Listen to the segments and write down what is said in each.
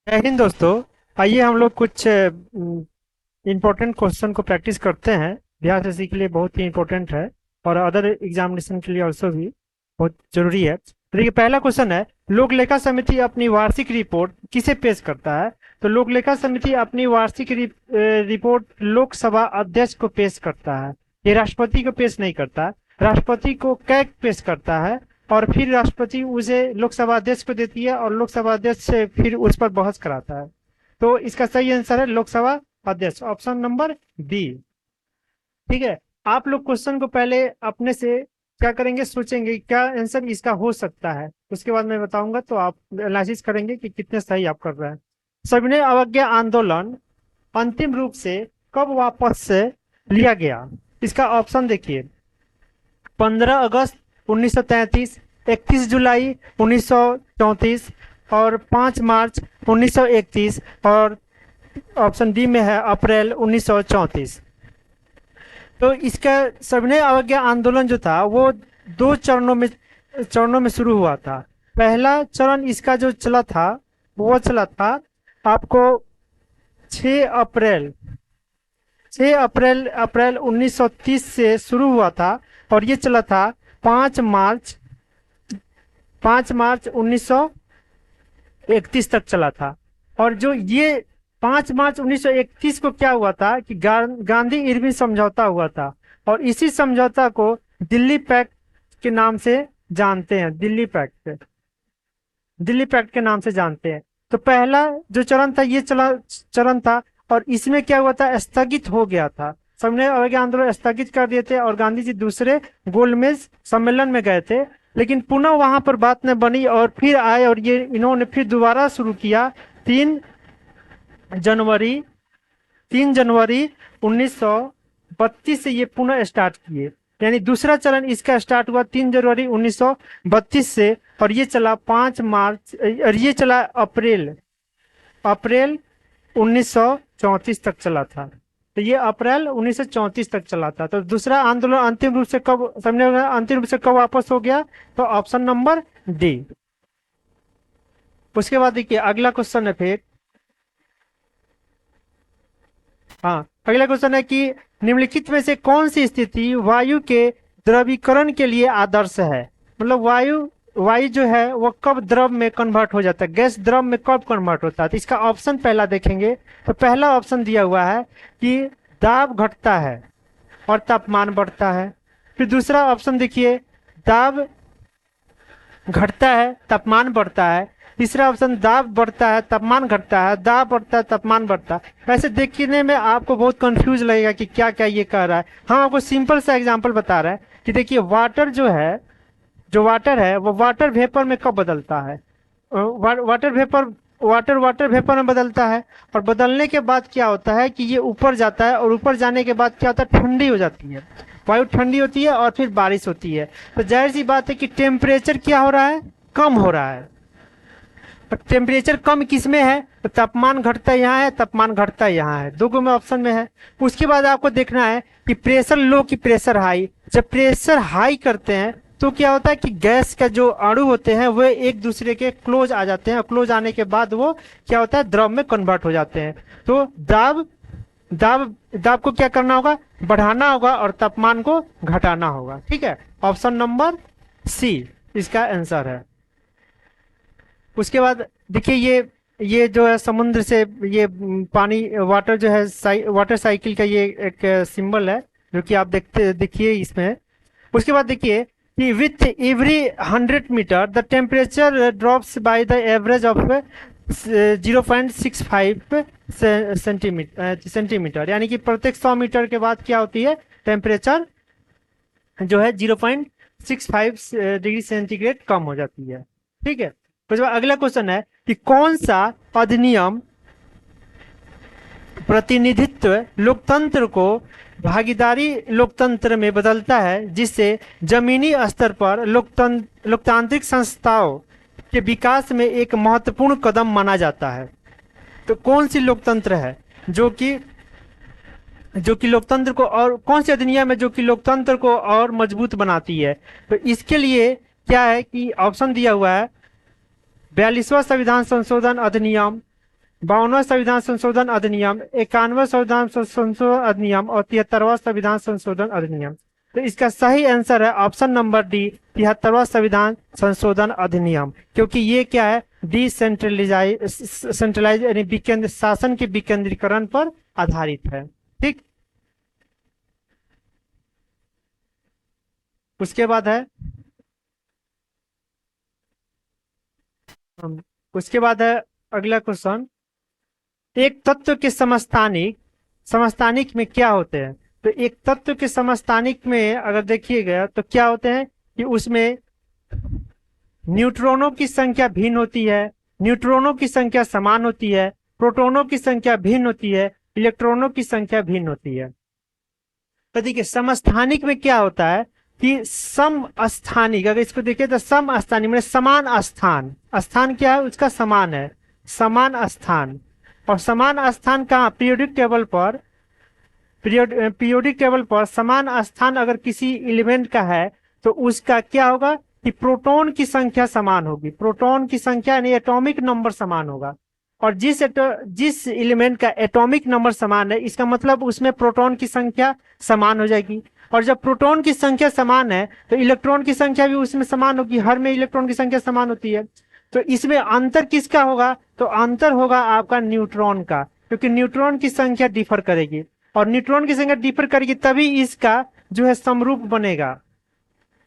जय हिंद दोस्तों। आइए हम लोग कुछ इम्पोर्टेंट क्वेश्चन को प्रैक्टिस करते हैं। बिहार एसएससी के लिए बहुत ही इम्पोर्टेंट है और अदर एग्जामिनेशन के लिए ऑल्सो भी बहुत जरूरी है। तो देखिए, पहला क्वेश्चन है, लोक लेखा समिति अपनी वार्षिक रिपोर्ट किसे पेश करता है? तो लोक लेखा समिति अपनी वार्षिक रिपोर्ट लोकसभा अध्यक्ष को पेश करता है। ये राष्ट्रपति को पेश नहीं करता। राष्ट्रपति को कैग पेश करता है और फिर राष्ट्रपति उसे लोकसभा अध्यक्ष को देती है और लोकसभा अध्यक्ष से फिर उस पर बहस कराता है। तो इसका सही आंसर है लोकसभा अध्यक्ष, ऑप्शन नंबर बी। ठीक है, आप लोग क्वेश्चन को पहले अपने से क्या करेंगे, सोचेंगे क्या आंसर इसका हो सकता है। उसके बाद मैं बताऊंगा तो आप एनालिसिस करेंगे कि कितने सही आप कर रहे हैं। सविनय अवज्ञा आंदोलन अंतिम रूप से कब वापस से लिया गया? इसका ऑप्शन देखिए, 15 अगस्त 1933, 31 जुलाई 1934 और 5 मार्च 1931 और ऑप्शन डी में है अप्रैल 1934। तो इसका सविनय अवज्ञा आंदोलन जो था वो दो चरणों में शुरू हुआ था। पहला चरण इसका जो चला था वो चला था आपको 6 अप्रैल 6 अप्रैल 1930 से शुरू हुआ था और ये चला था 5 मार्च 5 मार्च 1931 तक चला था। और जो ये 5 मार्च 1931 को क्या हुआ था कि गांधी इरविन समझौता हुआ था और इसी समझौता को दिल्ली पैक्ट के नाम से जानते हैं। दिल्ली पैक्ट के नाम से जानते हैं। तो पहला जो चरण था ये चरण था और इसमें क्या हुआ था, स्थगित हो गया था। सविनय अवज्ञा आंदोलन स्थगित कर दिए थे और गांधी जी दूसरे गोलमेज सम्मेलन में गए थे, लेकिन पुनः वहां पर बात न बनी और फिर आए और ये इन्होंने फिर दोबारा शुरू किया। 3 जनवरी 3 जनवरी 1932 से ये पुनः स्टार्ट किए। यानी दूसरा चरण इसका स्टार्ट हुआ 3 जनवरी 1932 से और ये चला 5 मार्च और ये चला अप्रैल अप्रैल 1934 तक चला था। तो ये अप्रैल 1934 तक चला था। तो दूसरा आंदोलन अंतिम रूप से कब वापस हो गया? तो ऑप्शन नंबर डी। उसके बाद देखिए अगला क्वेश्चन है फिर। हाँ, अगला क्वेश्चन है कि निम्नलिखित में से कौन सी स्थिति वायु के द्रवीकरण के लिए आदर्श है? मतलब वायु वायु जो है वो कब द्रव में कन्वर्ट हो जाता है, गैस द्रव में कब कन्वर्ट होता है? तो इसका ऑप्शन पहला देखेंगे तो पहला ऑप्शन दिया हुआ है कि दाब घटता है और तापमान बढ़ता है। फिर दूसरा ऑप्शन देखिए, दाब घटता है तापमान बढ़ता है। तीसरा ऑप्शन, दाब बढ़ता है तापमान घटता है, दाब बढ़ता है तापमान बढ़ता है। ऐसे देखने में आपको बहुत कंफ्यूज लगेगा कि क्या क्या ये कह रहा है। हम आपको सिंपल सा एग्जांपल बता रहे हैं कि देखिए वाटर है वो वाटर वेपर में कब बदलता है? वाटर वेपर में बदलता है और बदलने के बाद क्या होता है कि ये ऊपर जाता है और ऊपर जाने के बाद क्या होता है, ठंडी हो जाती है। वायु ठंडी होती है और फिर बारिश होती है। तो जाहिर सी बात है कि टेम्परेचर क्या हो रहा है, कम हो रहा है। टेम्परेचर कम किस में है? तो तापमान घटता यहाँ है, तापमान घटता यहाँ है, दो में ऑप्शन में है। उसके बाद आपको देखना है कि प्रेशर लो कि प्रेशर हाई। जब प्रेशर हाई करते हैं तो क्या होता है कि गैस का जो अणु होते हैं वो एक दूसरे के क्लोज आ जाते हैं और क्लोज आने के बाद वो क्या होता है, द्रव में कन्वर्ट हो जाते हैं। तो दाब दाब दाब को क्या करना होगा, बढ़ाना होगा और तापमान को घटाना होगा। ठीक है, ऑप्शन नंबर सी इसका आंसर है। उसके बाद देखिए ये जो है समुद्र से ये पानी वाटर जो है वाटर साइकिल का ये एक सिंबल है जो कि आप देखिए इसमें। उसके बाद देखिए कि with every 100 metre the temperature drops by the average of 0.65 centimetre. यानी कि प्रत्येक 100 मीटर के बाद क्या होती है, टेम्परेचर जो है 0.65 डिग्री सेंटीग्रेड कम हो जाती है। ठीक है, तो जो अगला क्वेश्चन है कि कौन सा अधिनियम प्रतिनिधित्व लोकतंत्र को भागीदारी लोकतंत्र में बदलता है, जिससे जमीनी स्तर पर लोकतांत्रिक संस्थाओं के विकास में एक महत्वपूर्ण कदम माना जाता है? तो कौन सी लोकतंत्र है जो कि लोकतंत्र को, और कौन सी अधिनियम है जो कि लोकतंत्र को और मजबूत बनाती है? तो इसके लिए क्या है कि ऑप्शन दिया हुआ है, 42वां संविधान संशोधन अधिनियम, 52वां संविधान संशोधन अधिनियम, 51वां संविधान संशोधन अधिनियम और 73वां संविधान संशोधन अधिनियम। तो इसका सही आंसर है ऑप्शन नंबर डी, 73वां संविधान संशोधन अधिनियम, क्योंकि ये क्या है, सेंट्रलाइज यानी शासन के विकेंद्रीकरण पर आधारित है। ठीक, उसके बाद है उसके बाद है अगला क्वेश्चन, एक तत्व के समस्थानिक समस्थानिक में क्या होते हैं? तो एक तत्व के समस्थानिक में अगर देखिएगा तो क्या होते हैं कि उसमें न्यूट्रॉनों की संख्या भिन्न होती है, न्यूट्रॉनों की संख्या समान होती है, प्रोटॉनों की संख्या भिन्न होती है, इलेक्ट्रॉनों की संख्या भिन्न होती है। तो देखिए समस्थानिक में क्या होता है कि समस्थानिक, अगर इसको देखिए तो समस्थानिक मतलब समान स्थान, स्थान क्या है उसका समान है, समान स्थान। और समान स्थान कहाँ, पीरियोडिक टेबल पर, पीरियोडिक टेबल पर समान स्थान अगर किसी एलिमेंट का है तो उसका क्या होगा कि प्रोटॉन की संख्या समान होगी, प्रोटॉन की संख्या यानी एटॉमिक नंबर समान होगा। और जिस एलिमेंट का एटॉमिक नंबर समान है इसका मतलब उसमें प्रोटॉन की संख्या समान हो जाएगी। और जब प्रोटॉन की संख्या समान है तो इलेक्ट्रॉन की संख्या भी उसमें समान होगी, हर में इलेक्ट्रॉन की संख्या समान होती है। तो इसमें अंतर किसका होगा, तो अंतर होगा आपका न्यूट्रॉन का, क्योंकि न्यूट्रॉन की संख्या डिफर करेगी और न्यूट्रॉन की संख्या डिफर करेगी तभी इसका जो है समरूप बनेगा।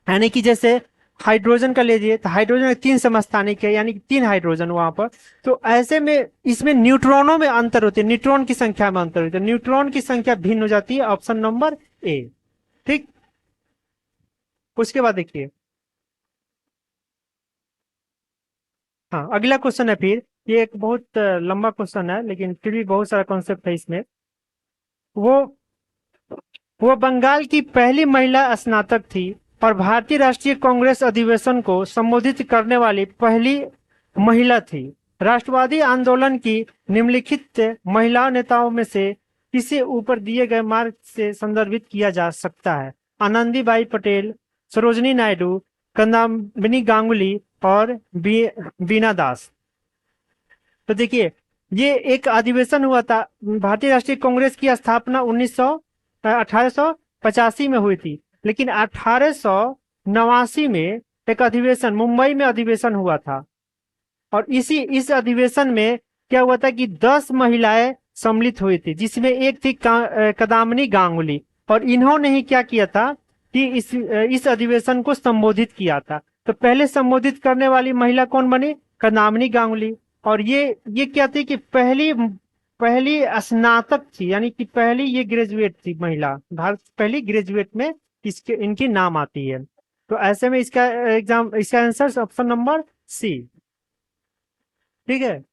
यानी कि जैसे हाइड्रोजन का लीजिए तो हाइड्रोजन 3 समस्थानिक है यानी कि 3 हाइड्रोजन वहां पर, तो ऐसे में इसमें न्यूट्रॉनों में अंतर होती है, न्यूट्रॉन की संख्या में अंतर होती है, न्यूट्रॉन की संख्या भिन्न हो जाती है, ऑप्शन नंबर ए। ठीक, उसके बाद देखिए, हाँ अगला क्वेश्चन है फिर, ये एक बहुत लंबा क्वेश्चन है लेकिन फिर भी बहुत सारा कॉन्सेप्ट है इसमें। वो वो बंगाल की पहली महिला स्नातक थी और भारतीय राष्ट्रीय कांग्रेस अधिवेशन को संबोधित करने वाली पहली महिला थी। राष्ट्रवादी आंदोलन की निम्नलिखित महिला नेताओं में से किसे ऊपर दिए गए मार्ग से संदर्भित किया जा सकता है? आनंदीबाई पटेल, सरोजनी नायडू, कामिनी गांगुली और बीना दास। तो देखिए ये एक अधिवेशन हुआ था, भारतीय राष्ट्रीय कांग्रेस की स्थापना 1885 में हुई थी, लेकिन 1889 में एक अधिवेशन मुंबई में अधिवेशन हुआ था। और इस अधिवेशन में क्या हुआ था कि 10 महिलाएं सम्मिलित हुई थी, जिसमें एक थी कामिनी गांगुली। और इन्होंने ही क्या किया था कि इस अधिवेशन को संबोधित किया था। तो पहले संबोधित करने वाली महिला कौन बनी? कामिनी गांगुली। और ये क्या थी कि पहली स्नातक थी, यानी कि पहली ये ग्रेजुएट थी महिला, भारत पहली ग्रेजुएट में इनकी नाम आती है। तो ऐसे में इसका आंसर ऑप्शन नंबर सी। ठीक है,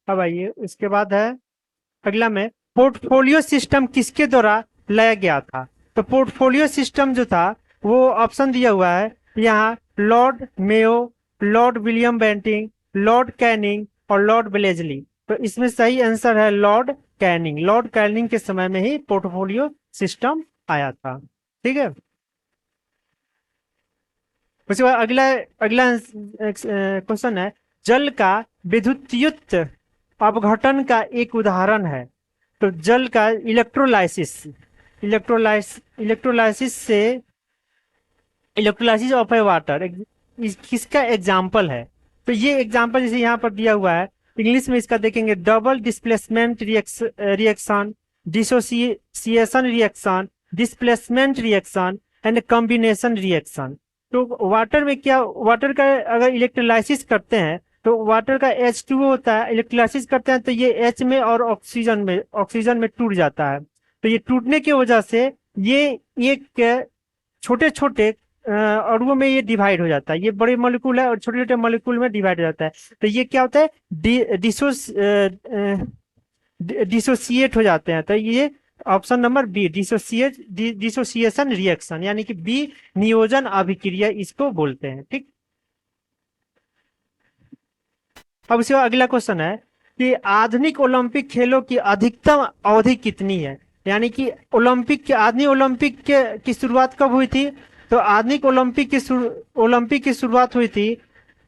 अब आइए उसके बाद है अगला में, पोर्टफोलियो सिस्टम किसके द्वारा लाया गया था? तो पोर्टफोलियो सिस्टम जो था वो ऑप्शन दिया हुआ है यहाँ, Lord Mayo, Lord William Bentinck, Lord Canning और लॉर्ड ब्लेजली। तो इसमें सही आंसर है लॉर्ड कैनिंग। लॉर्ड कैनिंग के समय में ही पोर्टफोलियो सिस्टम आया था। ठीक है, उसके बाद अगला अगला क्वेश्चन है, जल का विद्युतीय अपघटन का एक उदाहरण है। तो जल का इलेक्ट्रोलाइसिस ऑफ ए वाटर किसका एग्जाम्पल है? तो ये एग्जाम्पल जैसे यहाँ पर दिया हुआ है, इंग्लिश में इसका देखेंगे, double displacement reaction, dissociation reaction, displacement reaction and combination reaction. तो वाटर में क्या, वाटर का अगर इलेक्ट्रोलाइसिस करते हैं तो वाटर का H2O होता है, इलेक्ट्रोलाइसिस करते हैं तो ये H में और ऑक्सीजन में टूट जाता है। तो ये टूटने की वजह से ये एक छोटे छोटे अणुओं में ये डिवाइड हो जाता है, ये बड़े मॉलिक्यूल है और छोटे छोटे मॉलिक्यूल में डिवाइड हो जाता है। तो ये क्या होता है, डिसोसिएट हो जाते हैं। तो ये option number B, dissociation reaction, यानी कि बी नियोजन अभिक्रिया इसको बोलते हैं। ठीक, अब इसके बाद अगला क्वेश्चन है कि आधुनिक ओलंपिक खेलों की अधिकतम अवधि कितनी है? यानी कि आधुनिक ओलंपिक की शुरुआत कब हुई थी? तो आधुनिक ओलंपिक की शुरुआत हुई थी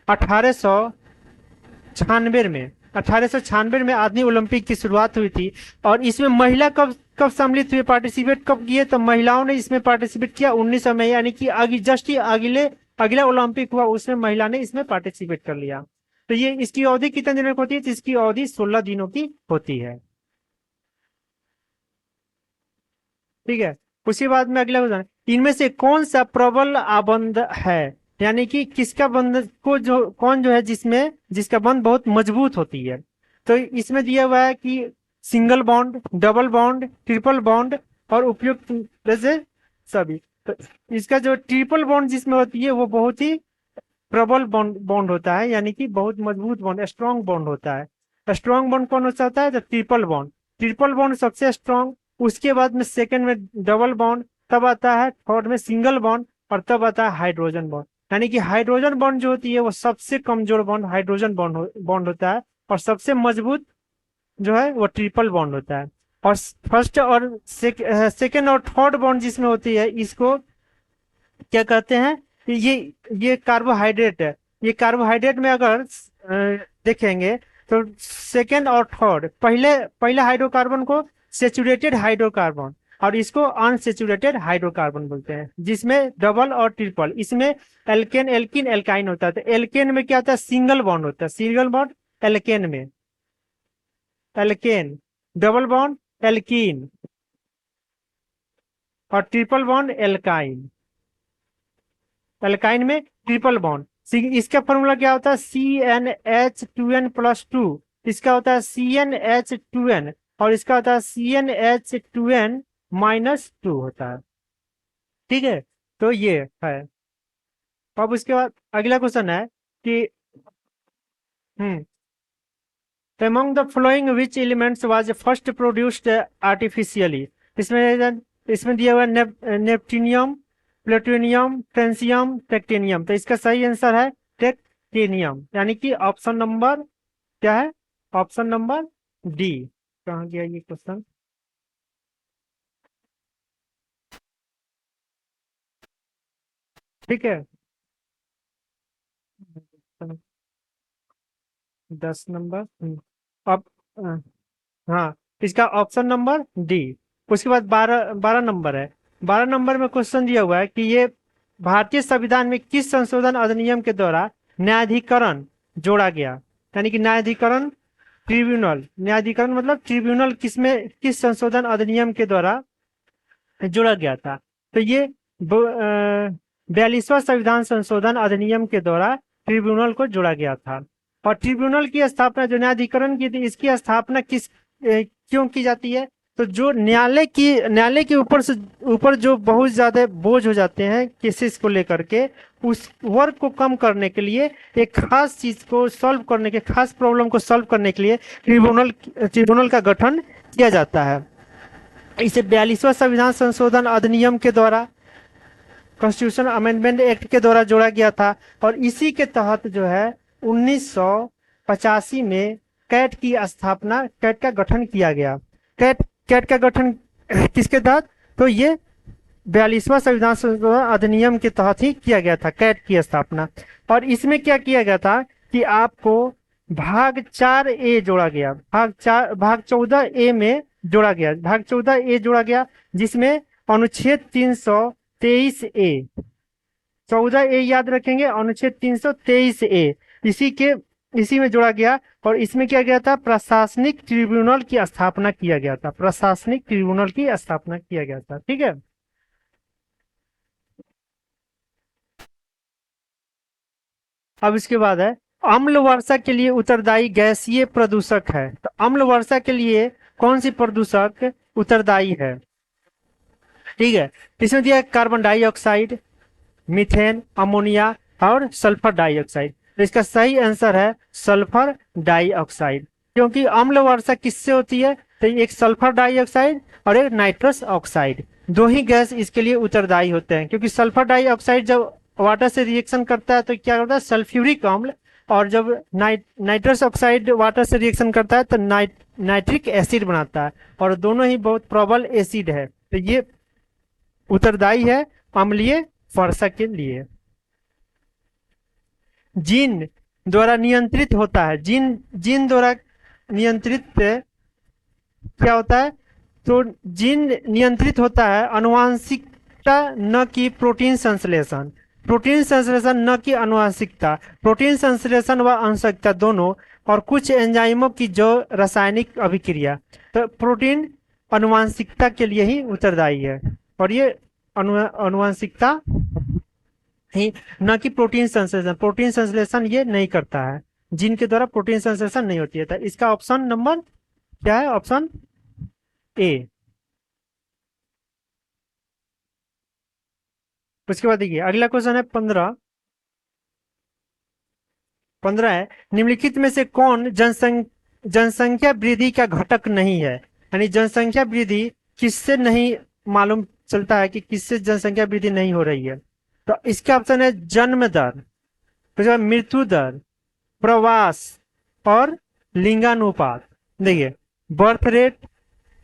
1840 1896 में 1896 में आधुनिक ओलंपिक की शुरुआत हुई थी। और इसमें महिला कब कब सम्मिलित हुए, पार्टिसिपेट कब किए, तो महिलाओं ने इसमें पार्टिसिपेट किया 1900 में, यानी कि जस्ट ही अगला ओलंपिक हुआ उसमें महिला ने इसमें पार्टिसिपेट कर लिया। तो ये इसकी अवधि कितने दिनों की होती है, तो इसकी अवधि 16 दिनों की होती है। ठीक है। उसके बाद में अगला क्वेश्चन, इनमें से कौन सा प्रबल आबंध है, यानी कि किसका बंध को जो कौन जो है जिसमें जिसका बंध बहुत मजबूत होती है। तो इसमें दिया हुआ है कि single bond, double bond, triple bond और उपयुक्त जैसे सभी। तो इसका जो ट्रिपल बॉन्ड जिसमें होती है वो बहुत ही प्रबल बॉन्ड बॉन्ड होता है, यानी कि बहुत मजबूत बॉन्ड, स्ट्रॉन्ग बॉन्ड होता है। स्ट्रॉन्ग बॉन्ड कौन सा होता है, तो ट्रिपल बॉन्ड। ट्रिपल बॉन्ड सबसे स्ट्रॉन्ग, उसके बाद में सेकंड में डबल बॉन्ड, तब आता है थर्ड में सिंगल बॉन्ड, और तब आता है हाइड्रोजन बॉन्ड। यानी कि हाइड्रोजन बॉन्ड जो होती है वो सबसे कमजोर बॉन्ड हाइड्रोजन बॉन्ड होता है, और सबसे मजबूत जो है वो ट्रिपल बॉन्ड होता है। और फर्स्ट और सेकंड और थर्ड बॉन्ड जिसमें होती है इसको क्या कहते हैं, ये ये कार्बोहाइड्रेट है। ये कार्बोहाइड्रेट में अगर देखेंगे तो सेकेंड और थर्ड, पहले पहले हाइड्रोकार्बन को सेचुरेटेड हाइड्रोकार्बन और इसको अनसेचुरेटेड हाइड्रोकार्बन बोलते हैं, जिसमें डबल और ट्रिपल, इसमें एल्केन एल्किन एल्काइन होता है। तो एल्केन में क्या होता है, सिंगल बॉन्ड होता है, सिंगल बॉन्ड एल्केन में, एल्केन, डबल बॉन्ड एल्कीन और ट्रिपल बॉन्ड एल्काइन, एल्काइन में ट्रिपल बॉन्ड। इसका फॉर्मूला क्या होता है, CnH2n+2, इसका होता है CnH2n, और इसका होता है CnH2n-2 होता है। ठीक है, तो ये है। अब उसके बाद अगला क्वेश्चन है कि हम्म among the following which elements was first produced artificially। इसमें इसमें दिया हुआ नेप्टिनियम, प्लूटोनियम, फ्रेंसियम, टेक्टेनियम। तो इसका सही आंसर है टेक्टेनियम, यानी कि ऑप्शन नंबर क्या है, ऑप्शन नंबर डी। कहाँ गया ये क्वेश्चन, ठीक है। 10 नंबर। अब हाँ, इसका ऑप्शन नंबर डी। उसके बाद 12 12 नंबर है। 12 नंबर में क्वेश्चन दिया हुआ है कि ये भारतीय संविधान में किस संशोधन अधिनियम के द्वारा न्यायाधिकरण जोड़ा गया, यानी कि न्यायाधिकरण ट्रिब्यूनल, न्यायाधिकरण मतलब ट्रिब्यूनल किसमें किस संशोधन अधिनियम के द्वारा जोड़ा गया था। तो ये 42वां संविधान संशोधन अधिनियम के द्वारा ट्रिब्यूनल को जोड़ा गया था। और ट्रिब्यूनल की स्थापना, जो न्यायाधिकरण की थी, इसकी स्थापना क्यों की जाती है, तो जो न्यायालय के ऊपर जो बहुत ज्यादा बोझ हो जाते हैं केसेस को लेकर के, उस वर्क को कम करने के लिए, एक खास चीज को सॉल्व करने के, खास प्रॉब्लम को सॉल्व करने के लिए ट्रिब्यूनल का गठन किया जाता है। इसे 42वां संविधान संशोधन अधिनियम के द्वारा, कॉन्स्टिट्यूशन अमेंडमेंट एक्ट के द्वारा जोड़ा गया था। और इसी के तहत जो है 1985 में कैट का गठन किया गया। कैट का गठन किसके तहत, तो ये 42वां संविधान संशोधन अधिनियम के तहत ही किया गया था, कैट की स्थापना। और इसमें क्या किया गया था कि आपको भाग 4A जोड़ा गया, भाग 14A में जोड़ा गया, भाग 14A जोड़ा गया, जिसमें अनुच्छेद 323A, 14A याद रखेंगे, अनुच्छेद 323A इसी में जोड़ा गया। और इसमें क्या गया था, प्रशासनिक ट्रिब्यूनल की स्थापना किया गया था, प्रशासनिक ट्रिब्यूनल की स्थापना किया गया था। ठीक है। अब इसके बाद है, अम्ल वर्षा के लिए उत्तरदायी गैसीय प्रदूषक है। तो अम्ल वर्षा के लिए कौन सी प्रदूषक उत्तरदायी है, ठीक है। इसमें दिया कार्बन डाइऑक्साइड, मीथेन, अमोनिया और सल्फर डाइऑक्साइड। तो इसका सही आंसर है सल्फर डाइऑक्साइड, क्योंकि अम्ल वर्षा किससे होती है, तो एक सल्फर डाइऑक्साइड और एक नाइट्रस ऑक्साइड, दो ही गैस इसके लिए उत्तरदायी होते हैं। क्योंकि सल्फर डाइऑक्साइड जब वाटर से रिएक्शन करता है तो क्या करता है, सल्फ्यूरिक अम्ल, और जब नाइट्रस ऑक्साइड वाटर से रिएक्शन करता है तो नाइट्रिक एसिड बनाता है, और दोनों ही बहुत प्रबल एसिड है। तो ये उत्तरदायी है अम्लीय वर्षा के लिए। जिन द्वारा नियंत्रित होता है, जीन जीन द्वारा नियंत्रित क्या होता है? तो जीन नियंत्रित होता है आनुवांशिकता, न कि प्रोटीन संश्लेषण। प्रोटीन संश्लेषण न कि आनुवांशिकता। प्रोटीन संश्लेषण व आनुवंशिकता दोनों, और कुछ एंजाइमों की जो रासायनिक अभिक्रिया। तो प्रोटीन आनुवंशिकता के लिए ही उत्तरदायी है, और ये आनुवंशिकता ही, न कि प्रोटीन संश्लेषण। प्रोटीन संश्लेषण ये नहीं करता है, जीन के द्वारा प्रोटीन संश्लेषण नहीं होती है। तो इसका ऑप्शन नंबर क्या है? Option A. उसके बाद देखिए अगला क्वेश्चन है 15। 15 है, निम्नलिखित में से कौन जनसंख्या वृद्धि का घटक नहीं है? यानी जनसंख्या वृद्धि किससे नहीं मालूम चलता है कि किससे जनसंख्या वृद्धि नहीं हो रही है? तो इसका ऑप्शन है जन्म दर, फिर मृत्यु दर, प्रवास, और लिंगानुपात। देखिए, birth rate,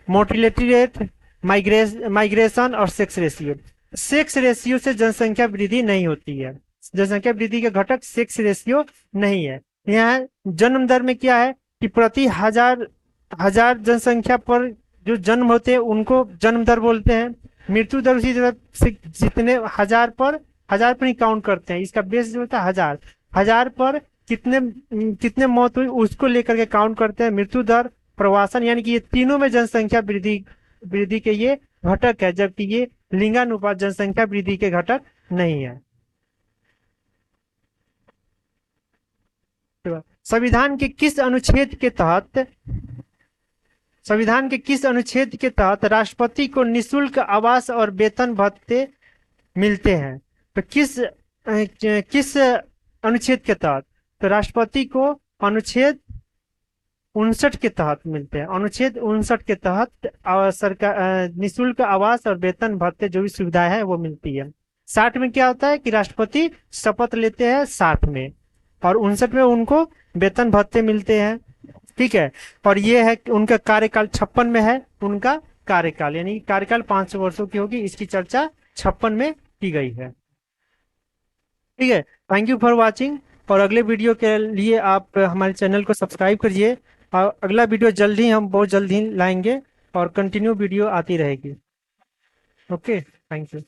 mortality rate, migration और सेक्स रेशियो। सेक्स रेशियो से जनसंख्या वृद्धि नहीं होती है। जनसंख्या वृद्धि का घटक सेक्स रेशियो नहीं है। यहाँ जन्म दर में क्या है कि प्रति हजार हजार जनसंख्या पर जो जन्म होते हैं उनको जन्म दर बोलते हैं। मृत्यु दर उसी तरह से जितने हजार पर ही काउंट करते हैं। इसका बेस जो होता है हजार, हजार पर कितने कितने मौत हुई उसको लेकर के काउंट करते हैं। मृत्यु दर, प्रवासन, यानी कि ये तीनों में जनसंख्या वृद्धि वृद्धि के ये घटक है, जबकि ये लिंगानुपात जनसंख्या वृद्धि के घटक नहीं है। संविधान के किस अनुच्छेद के तहत राष्ट्रपति को निशुल्क आवास और वेतन भत्ते मिलते हैं? तो किस अनुच्छेद के तहत? तो राष्ट्रपति को अनुच्छेद 59 के तहत मिलते हैं। अनुच्छेद 59 के तहत सरकार निशुल्क आवास और वेतन भत्ते जो भी सुविधाएं है वो मिलती है। 60 में क्या होता है कि राष्ट्रपति शपथ लेते हैं 60 में, और 59 में उनको वेतन भत्ते मिलते हैं। ठीक है, और ये है कि उनका कार्यकाल 56 में है उनका कार्यकाल, यानी कार्यकाल 500 वर्षों की होगी। इसकी चर्चा 56 में की गई है। ठीक है, थैंक यू फॉर वॉचिंग। और अगले वीडियो के लिए आप हमारे चैनल को सब्सक्राइब करिए, और अगला वीडियो जल्दी हम बहुत जल्दी लाएंगे, और कंटिन्यू वीडियो आती रहेगी। Okay, thank you.